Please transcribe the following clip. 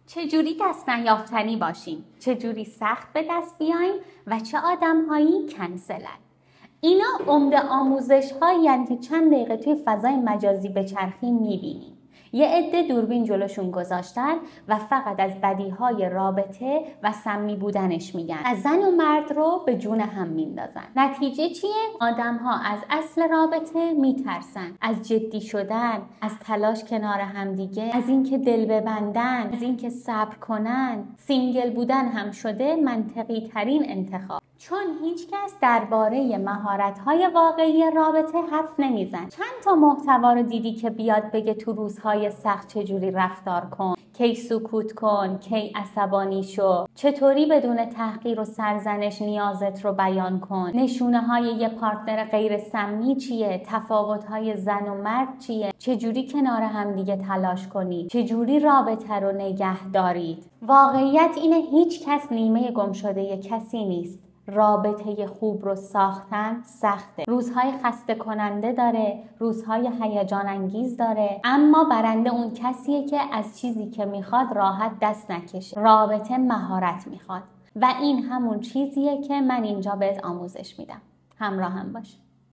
چجوری دست نیافتنی باشیم، چجوری سخت به دست بیایم و چه آدم‌هایی کنسلن. اینا عمده آموزش‌هایی که چند دقیقه توی فضای مجازی به چرخی می‌بینیم. یه عده دوربین جلوشون گذاشتن و فقط از بدیهای رابطه و سمی بودنش میگن. از زن و مرد رو به جون هم میندازن. نتیجه چیه؟ آدم‌ها از اصل رابطه میترسن. از جدی شدن، از تلاش کنار همدیگه، از اینکه دل ببندن، از اینکه صبر کنن. سینگل بودن هم شده منطقی ترین انتخاب. چون هیچ کس درباره مهارت‌های واقعی رابطه حرف نمیزن. چند تا محتوا رو دیدی که بیاد بگه تو روزهای سخت چجوری رفتار کن، کی سکوت کن، کی عصبانی شو، چطوری بدون تحقیر و سرزنش نیازت رو بیان کن، نشونه‌های یه پارتنر غیر سمی چیه، تفاوت‌های زن و مرد چیه، چجوری کنار هم دیگه تلاش کنید، چجوری رابطه رو نگه دارید. واقعیت اینه هیچ کس نیمه گم شده کسی نیست. رابطه خوب رو ساختن سخته. روزهای خسته کننده داره، روزهای هیجان انگیز داره، اما برنده اون کسیه که از چیزی که میخواد راحت دست نکشه. رابطه مهارت میخواد و این همون چیزیه که من اینجا بهت آموزش میدم. همراه هم باش.